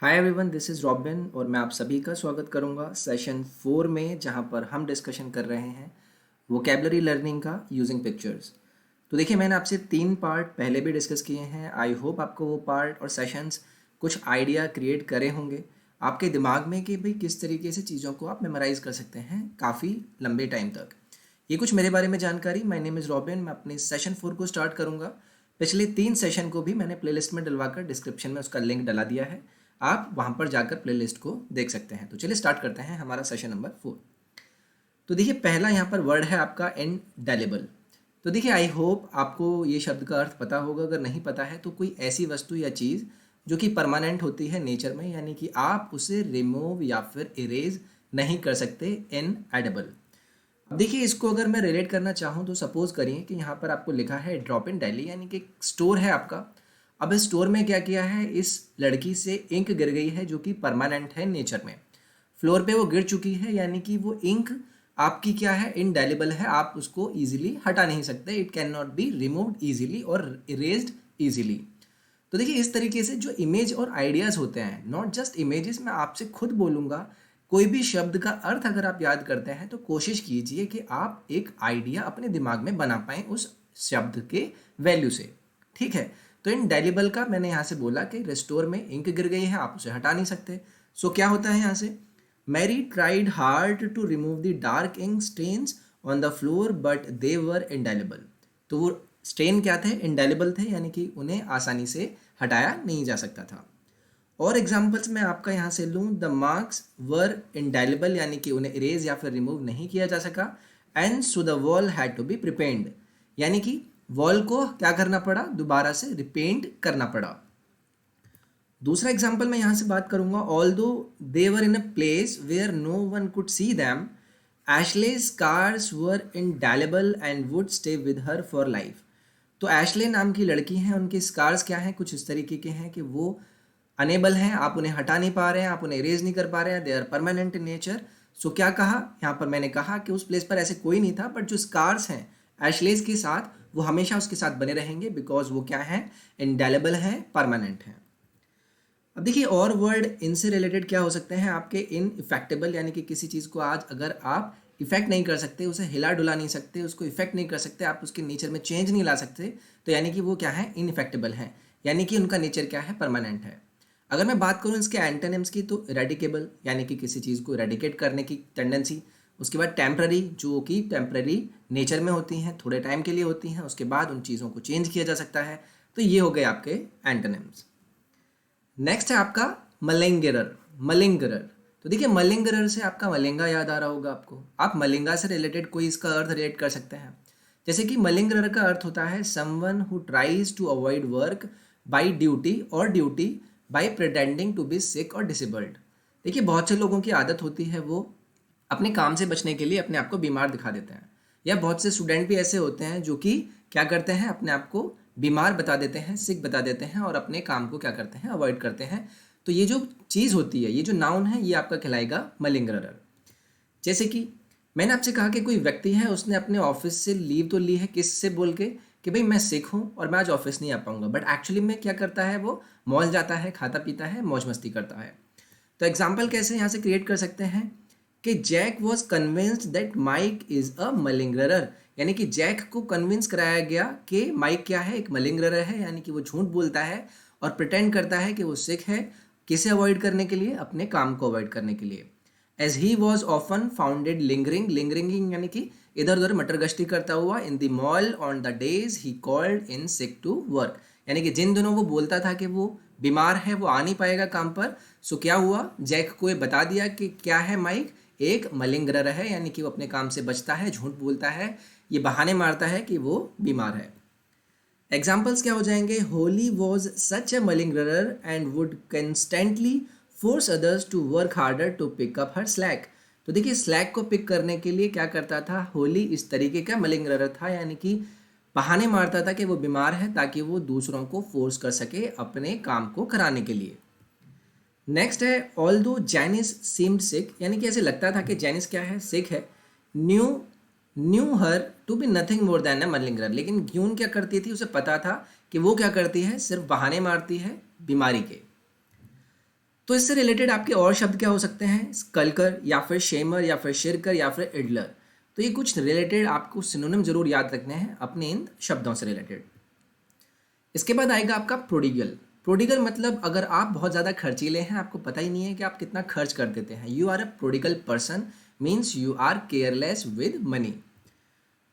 Hi everyone, this is robin और मैं आप सभी का स्वागत करूंगा सेशन 4 में, जहां पर हम डिस्कशन कर रहे हैं वोकेबलरी लर्निंग का यूजिंग पिक्चर्स। तो देखिए, मैंने आपसे 3 पार्ट पहले भी डिस्कस किए हैं। आई होप आपको वो पार्ट और सेशंस कुछ आइडिया क्रिएट करे होंगे आपके दिमाग में कि भाई किस तरीके से चीज़ों को आप मेमोराइज कर सकते हैं काफ़ी लंबे टाइम तक। ये कुछ मेरे बारे में जानकारी। My name is robin. मैं अपने सेशन 4 को स्टार्ट करूंगा। पिछले 3 सेशन को भी मैंने प्लेलिस्ट में डलवाकर डिस्क्रिप्शन में उसका लिंक डला दिया है। आप वहां पर जाकर प्लेलिस्ट को देख सकते हैं। तो चलिए स्टार्ट करते हैं हमारा सेशन नंबर 4। तो देखिए, पहला यहाँ पर वर्ड है आपका इनडेलिबल। तो देखिए, आई होप आपको ये शब्द का अर्थ पता होगा। अगर नहीं पता है तो कोई ऐसी वस्तु या चीज़ जो कि परमानेंट होती है नेचर में, यानी कि आप उसे रिमूव या फिर इरेज नहीं कर सकते, इनएडिबल। अब देखिए, इसको अगर मैं रिलेट करना चाहूँ तो सपोज करिए कि यहाँ पर आपको लिखा है ड्रॉप इन डेली, यानी कि स्टोर है आपका। अब इस स्टोर में क्या किया है, इस लड़की से इंक गिर गई है जो कि परमानेंट है नेचर में। फ्लोर पे वो गिर चुकी है, यानी कि वो इंक आपकी क्या है, इनडेलिबल है। आप उसको इजीली हटा नहीं सकते। It can not be removed easily और इरेज्ड इजीली। तो देखिए, इस तरीके से जो इमेज और आइडियाज़ होते हैं, नॉट जस्ट इमेजेस, मैं आपसे खुद बोलूँगा, कोई भी शब्द का अर्थ अगर आप याद करते हैं तो कोशिश कीजिए कि आप एक आइडिया अपने दिमाग में बना पाएँ उस शब्द के वैल्यू से। ठीक है। तो इनडेलिबल का मैंने यहाँ से बोला कि रिस्टोर में इंक गिर गई है, आप उसे हटा नहीं सकते। सो क्या होता है यहाँ से, Mary tried hard to remove the dark ink stains on the floor but they were indelible. तो वो स्टेन क्या थे, इनडेलिबल थे, यानी कि उन्हें आसानी से हटाया नहीं जा सकता था। और एग्जाम्पल्स मैं आपका यहाँ से लूँ, द मार्क्स वर इनडेलिबल, यानी कि उन्हें इरेज या फिर रिमूव नहीं किया जा सका। And so the wall had to be prepend, यानी कि वॉल को क्या करना पड़ा, दोबारा से रिपेंट करना पड़ा। दूसरा एग्जाम्पल मैं यहाँ से बात करूँगा, although they were in a place where no one could see them, Ashley scars were indelible and would stay with her for life. तो एशले नाम की लड़की हैं, उनके स्कार्स क्या हैं, कुछ इस तरीके के हैं कि वो अनेबल हैं, आप उन्हें हटा नहीं पा रहे हैं, आप उन्हें इरेज नहीं कर पा रहे हैं, they are permanent in nature. So क्या कहा यहाँ पर, मैंने कहा कि उस प्लेस पर ऐसे कोई नहीं था, बट जो स्कार्स हैं एशलेज के साथ, वो हमेशा उसके साथ बने रहेंगे, बिकॉज वो क्या है, इनडेलिबल हैं, परमानेंट हैं। अब देखिए, और वर्ड इनसे रिलेटेड क्या हो सकते हैं आपके, इन इफेक्टेबल, यानी कि किसी चीज़ को आज अगर आप इफेक्ट नहीं कर सकते, उसे हिला डुला नहीं सकते, उसको इफेक्ट नहीं कर सकते, आप उसके नेचर में चेंज नहीं ला सकते, तो यानी कि वो क्या है, इनइफेक्टेबल है, यानी कि उनका नेचर क्या है, परमानेंट है। अगर मैं बात करूँ इसके एंटोनिम्स की, तो इरेडिकेबल, यानी कि किसी चीज़ को इरेडिकेट करने की टेंडेंसी। उसके बाद टेम्पररी, जो कि टेम्पररी नेचर में होती हैं, थोड़े टाइम के लिए होती हैं, उसके बाद उन चीज़ों को चेंज किया जा सकता है। तो ये हो गए आपके एंटोनिम्स। नेक्स्ट है आपका मलिंगरर। मलिंगरर, तो देखिए, मलिंगरर से आपका मलिंगा याद आ रहा होगा आपको। आप मलिंगा से रिलेटेड कोई इसका अर्थ रिलेट कर सकते हैं। जैसे कि मलिंगरर का अर्थ होता है someone who tries to avoid work by duty और duty by pretending to be sick और डिसेबल्ड। देखिए, बहुत से लोगों की आदत होती है, वो अपने काम से बचने के लिए अपने आप को बीमार दिखा देते हैं। या बहुत से स्टूडेंट भी ऐसे होते हैं जो कि क्या करते हैं, अपने आप को बीमार बता देते हैं, सिक बता देते हैं, और अपने काम को क्या करते हैं, अवॉइड करते हैं। तो ये जो चीज़ होती है, ये जो नाउन है, ये आपका कहलाएगा मलिंगरर। जैसे कि मैंने आपसे कहा कि कोई व्यक्ति है, उसने अपने ऑफिस से लीव तो ली है, किस से बोल के कि भाई मैं सिक हूँ और मैं आज ऑफिस नहीं आ पाऊंगा, बट एक्चुअली में क्या करता है, वो मॉल जाता है, खाता पीता है, मौज मस्ती करता है। तो एग्जाम्पल कैसे यहाँ से क्रिएट कर सकते हैं कि Jack was convinced that Mike is a malingerer, यानी कि जैक को कन्विंस कराया गया कि माइक क्या है, एक मलिंगरर है, यानी कि वो झूठ बोलता है और प्रिटेंड करता है कि वो सिक है। किसे अवॉइड करने के लिए, अपने काम को अवॉइड करने के लिए। As he was often founded lingering, lingering यानी कि इधर उधर मटर गश्ती करता हुआ, in the mall on the days he called in sick to work, यानी कि जिन दिनों वो बोलता था कि वो बीमार है, वो आ नहीं पाएगा काम पर। सो क्या हुआ, जैक को ये बता दिया कि क्या है, माइक एक मलिंगरर है, यानी कि वो अपने काम से बचता है, झूठ बोलता है, ये बहाने मारता है कि वो बीमार है। एग्जाम्पल्स क्या हो जाएंगे, Holly was such a malingerer and would constantly force others to work harder to pick up her slack. तो देखिए, स्लैक को पिक करने के लिए क्या करता था, होली इस तरीके का मलिंगरर था, यानी कि बहाने मारता था कि वो बीमार है, ताकि वो दूसरों को फोर्स कर सके अपने काम को कराने के लिए। नेक्स्ट है, ऑल दो जैनिस सीम्ड सिक, यानी कि ऐसे लगता था कि जैनिस क्या है, सिक है। Knew knew her to be nothing more than a malingerer, लेकिन ग्यून क्या करती थी, उसे पता था कि वो क्या करती है, सिर्फ बहाने मारती है बीमारी के। तो इससे रिलेटेड आपके और शब्द क्या हो सकते हैं, स्कल्कर या फिर शेमर या फिर शिरकर या फिर इडलर। तो ये कुछ रिलेटेड आपको सिनोनिम जरूर याद रखने हैं अपने इन शब्दों से रिलेटेड। इसके बाद आएगा आपका प्रोडिगल। प्रोडिगल मतलब अगर आप बहुत ज़्यादा खर्चीले हैं, आपको पता ही नहीं है कि आप कितना खर्च कर देते हैं, you are a prodigal person, means you are careless with money.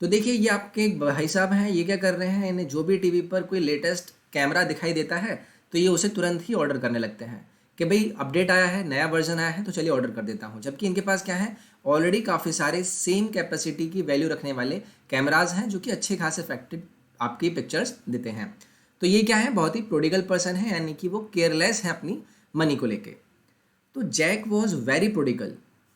तो देखिए ये आपके एक भाई साहब हैं, ये क्या कर रहे हैं, इन्हें जो भी टीवी पर कोई लेटेस्ट कैमरा दिखाई देता है तो ये उसे तुरंत ही ऑर्डर करने लगते हैं कि भाई अपडेट आया है, नया वर्जन आया है तो चलिए ऑर्डर कर देता हूँ। जबकि इनके पास क्या है, ऑलरेडी काफ़ी सारे सेम कैपेसिटी की वैल्यू रखने वाले कैमराज हैं जो कि अच्छे खासे इफेक्टिव आपकी पिक्चर्स देते हैं। तो ये क्या है, बहुत ही प्रोडिगल पर्सन है, यानी कि वो केयरलेस है अपनी मनी को लेके। तो Jack was very prodigal,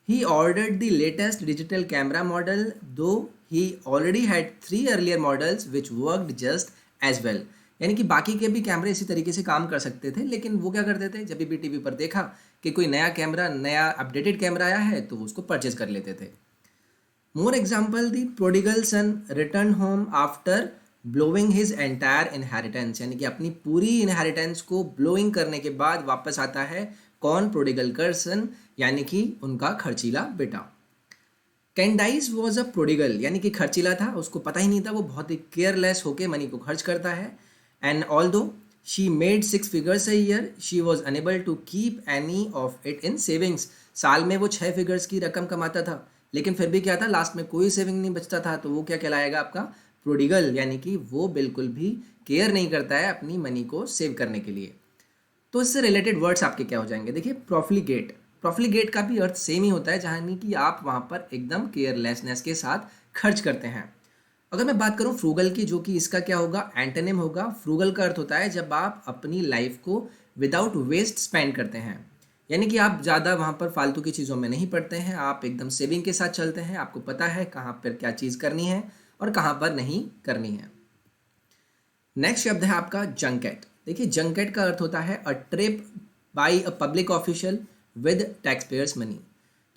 he ordered the latest digital camera model though he already had 3 earlier models which worked just as well. यानी कि बाकी के भी कैमरे इसी तरीके से काम कर सकते थे, लेकिन वो क्या करते थे, जब भी टीवी पर देखा कि कोई नया कैमरा, नया अपडेटेड कैमरा आया है तो वो उसको परचेज कर लेते थे। More example, the prodigal sun return home after blowing his entire inheritance, यानी कि अपनी पूरी इनहेरिटेंस को ब्लोइंग करने के बाद वापस आता है कौन, प्रोडिगल सन, यानी कि उनका खर्चीला बेटा। कैंडाइस वॉज अ प्रोडिगल, यानी कि खर्चीला था, उसको पता ही नहीं था, वो बहुत ही केयरलेस होके मनी को खर्च करता है। And although she made 6 figures a year, she was unable to keep any of it in savings. साल में वो 6 फिगर्स की रकम कमाता था, लेकिन फिर भी क्या था, लास्ट में कोई सेविंग नहीं बचता था। तो वो क्या कहलाएगा आपका, प्रोडिगल, यानी कि वो बिल्कुल भी केयर नहीं करता है अपनी मनी को सेव करने के लिए। तो इससे रिलेटेड वर्ड्स आपके क्या हो जाएंगे, देखिए प्रोफ्लिगेट। प्रोफ्लिगेट का भी अर्थ सेम ही होता है, जहाँ कि आप वहाँ पर एकदम केयरलेसनेस के साथ खर्च करते हैं। अगर मैं बात करूँ फ्रूगल की, जो कि इसका क्या होगा, एंटोनिम होगा। फ्रूगल का अर्थ होता है जब आप अपनी लाइफ को विदाउट वेस्ट स्पेंड करते हैं, यानी कि आप ज़्यादा वहाँ पर फालतू की चीज़ों में नहीं पड़ते हैं, आप एकदम सेविंग के साथ चलते हैं, आपको पता है कहाँ पर क्या चीज़ करनी है और कहाँ पर नहीं करनी है। नेक्स्ट शब्द है आपका जंकेट। देखिए जंकेट का अर्थ होता है a trip by a public official with tax payers money.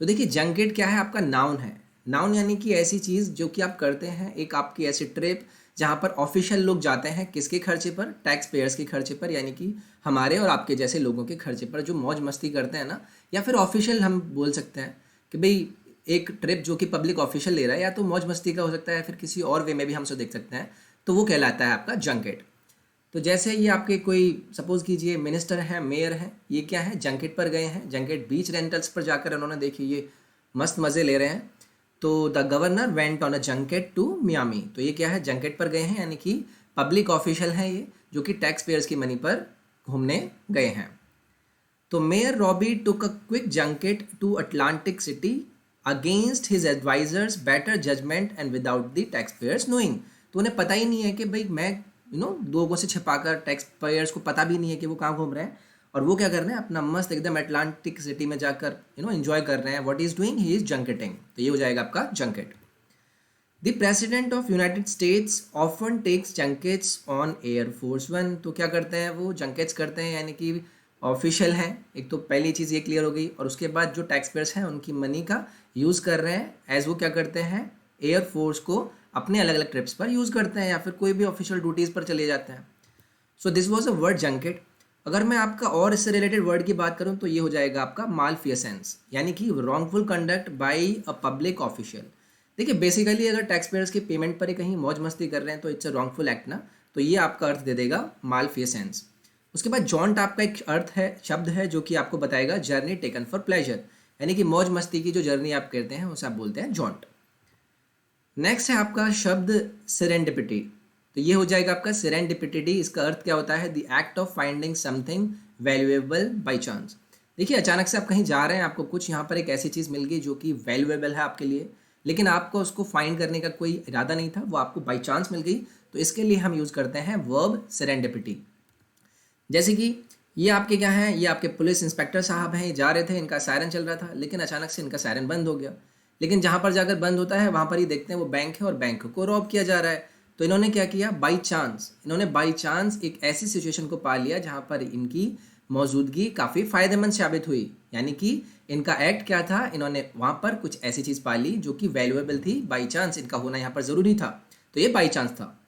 तो देखिए जंकेट क्या है, आपका नाउन है। नाउन यानी कि ऐसी चीज़ जो कि आप करते हैं, एक आपकी ऐसी ट्रिप जहाँ पर ऑफिशियल लोग जाते हैं, किसके खर्चे पर, टैक्स पेयर्स के खर्चे पर, यानी कि हमारे और आपके जैसे लोगों के खर्चे पर, जो मौज मस्ती करते हैं ना। या फिर ऑफिशियल हम बोल सकते हैं कि भाई एक ट्रिप जो कि पब्लिक ऑफिशियल ले रहा है, या तो मौज मस्ती का हो सकता है, फिर किसी और वे में भी हम उसे देख सकते हैं, तो वो कहलाता है आपका जंकेट। तो जैसे ये आपके कोई सपोज कीजिए मिनिस्टर हैं, मेयर हैं, ये क्या है, जंकेट पर गए हैं, जंकेट बीच रेंटल्स पर जाकर उन्होंने देखिए ये मस्त मज़े ले रहे हैं। तो the governor went on a junket to Miami. तो ये क्या है, जंकेट पर गए हैं, यानी कि पब्लिक ऑफिशियल हैं ये, जो कि टैक्स पेयर्स की मनी पर घूमने गए हैं। तो mayor Robbie took a quick junket to Atlantic City against his advisors better judgement and without the tax payers knowing. तो उन्हें पता ही नहीं है कि भाई मैं लोगों से छिपाकर, टैक्स पेयर्स को पता भी नहीं है कि वो कहाँ घूम रहे हैं, और वो क्या कर रहे हैं, अपना मस्त एकदम अटलांटिक सिटी में जाकर एंजॉय कर रहे हैं। What is doing, he is junketing. तो ये हो जाएगा आपका junket. The president of United States often takes junkets on air force one. तो क्या करते हैं, वो जंकेट्स करते हैं, यानी कि ऑफिशियल हैं। एक तो पहली चीज़ ये क्लियर हो गई, और उसके बाद जो टैक्स पेयर्स हैं उनकी मनी का यूज़ कर रहे हैं, एज वो क्या करते हैं, एयरफोर्स को अपने अलग अलग ट्रिप्स पर यूज़ करते हैं, या फिर कोई भी ऑफिशियल ड्यूटीज़ पर चले जाते हैं। So this was a word junket. अगर मैं आपका और इससे रिलेटेड वर्ड की बात करूं तो ये हो जाएगा आपका मालफियसेंस, यानी कि wrongful conduct bye a public official. देखिए बेसिकली अगर टैक्स पेयर्स की पेमेंट पर ही कहीं मौज मस्ती कर रहे हैं तो इट्स अ रॉन्गफुल एक्ट ना, तो ये आपका अर्थ दे देगा मालफियसेंस। उसके बाद जॉन्ट आपका एक अर्थ है, शब्द है, जो कि आपको बताएगा जर्नी टेकन फॉर प्लेजर, यानी कि मौज मस्ती की जो जर्नी आप करते हैं उसे आप बोलते हैं जॉन्ट। नेक्स्ट है आपका शब्द सेरेंडिपिटी। तो ये हो जाएगा आपका सेरेंडिपिटी। इसका अर्थ क्या होता है, the act of finding something valuable by chance. देखिए अचानक से आप कहीं जा रहे हैं, आपको कुछ यहाँ पर एक ऐसी चीज़ मिल गई जो कि वैल्यूएबल है आपके लिए, लेकिन आपको उसको फाइंड करने का कोई इरादा नहीं था, वो आपको बाई चांस मिल गई। तो इसके लिए हम यूज़ करते हैं वर्ब सेरेंडिपिटी। जैसे कि ये आपके क्या हैं, ये आपके पुलिस इंस्पेक्टर साहब हैं, ये जा रहे थे, इनका सायरन चल रहा था, लेकिन अचानक से इनका सायरन बंद हो गया। लेकिन जहाँ पर जाकर बंद होता है वहाँ पर ही देखते हैं वो बैंक है, और बैंक को रॉब किया जा रहा है। तो इन्होंने क्या किया, बाई चांस, इन्होंने बाई चांस एक ऐसी सिचुएशन को पा लिया जहाँ पर इनकी मौजूदगी काफ़ी फ़ायदेमंद साबित हुई। यानी कि इनका एक्ट क्या था, इन्होंने वहाँ पर कुछ ऐसी चीज़ पा ली जो कि वैल्यूएबल थी, बाई चांस इनका होना यहाँ पर ज़रूरी था, तो ये बाई चांस था।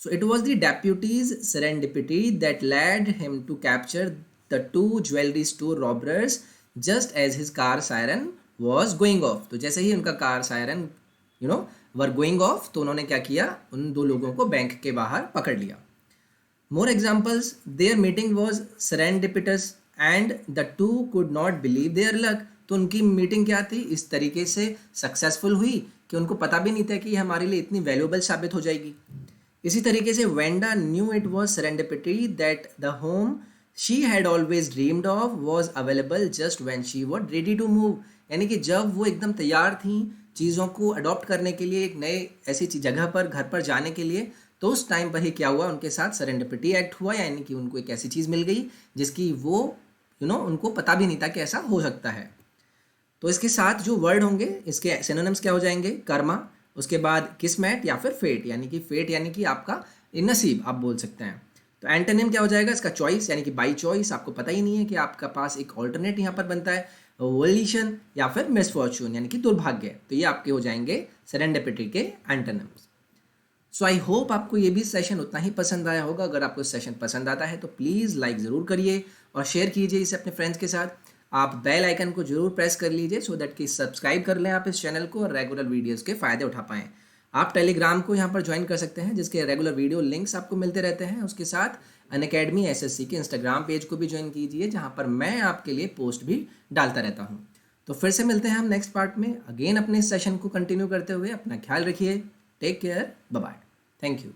So it was the deputy's serendipity that led him to capture the two jewellery store robbers just as his car siren was going off. तो जैसे ही उनका car siren were going off, तो उन्होंने क्या किया, उन दो लोगों को बैंक के बाहर पकड़ लिया। More examples, their meeting was serendipitous and the two could not believe their luck। तो उनकी मीटिंग क्या थी, इस तरीके से सक्सेसफुल हुई कि उनको पता भी नहीं था कि हमारे लिए इतनी वैल्यूएबल साबित हो जाएगी। इसी तरीके से Wanda knew it was serendipity that the home she had always dreamed of was available just when she was ready to move। यानी कि जब वो एकदम तैयार थी चीज़ों को अडॉप्ट करने के लिए, एक नए ऐसी जगह पर, घर पर जाने के लिए, तो उस टाइम पर ही क्या हुआ, उनके साथ सेरेंडिपिटी एक्ट हुआ, यानी कि उनको एक ऐसी चीज़ मिल गई जिसकी वो उनको पता भी नहीं था कि ऐसा हो सकता है। तो इसके साथ जो वर्ड होंगे, इसके सिनोनिम्स क्या हो जाएंगे, कर्मा, उसके बाद किस्मेट या फिर फेट, यानी कि फेट यानी कि आपका नसीब आप बोल सकते हैं। तो एंटोनिम क्या हो जाएगा इसका, चॉइस, यानी कि बाई चॉइस, आपको पता ही नहीं है कि आपका पास एक ऑल्टरनेट यहाँ पर बनता है, वोल्यूशन या फिर मिसफॉर्चून यानी कि दुर्भाग्य। तो ये आपके हो जाएंगे सेरेंडिपिटी के एंटोनिम्स। सो आई होप आपको ये भी सेशन उतना ही पसंद आया होगा। अगर आपको सेशन पसंद आता है तो प्लीज़ लाइक ज़रूर करिए और शेयर कीजिए इसे अपने फ्रेंड्स के साथ। आप बेल आइकन को जरूर प्रेस कर लीजिए सो दैट कि सब्सक्राइब कर लें आप इस चैनल को और रेगुलर वीडियोस के फ़ायदे उठा पाएँ। आप टेलीग्राम को यहाँ पर ज्वाइन कर सकते हैं जिसके रेगुलर वीडियो लिंक्स आपको मिलते रहते हैं। उसके साथ अनअकैडमी SSC के इंस्टाग्राम पेज को भी ज्वाइन कीजिए जहाँ पर मैं आपके लिए पोस्ट भी डालता रहता हूँ। तो फिर से मिलते हैं हम नेक्स्ट पार्ट में अगेन अपने सेशन को कंटिन्यू करते हुए। अपना ख्याल रखिए, take care, bye bye, thank you.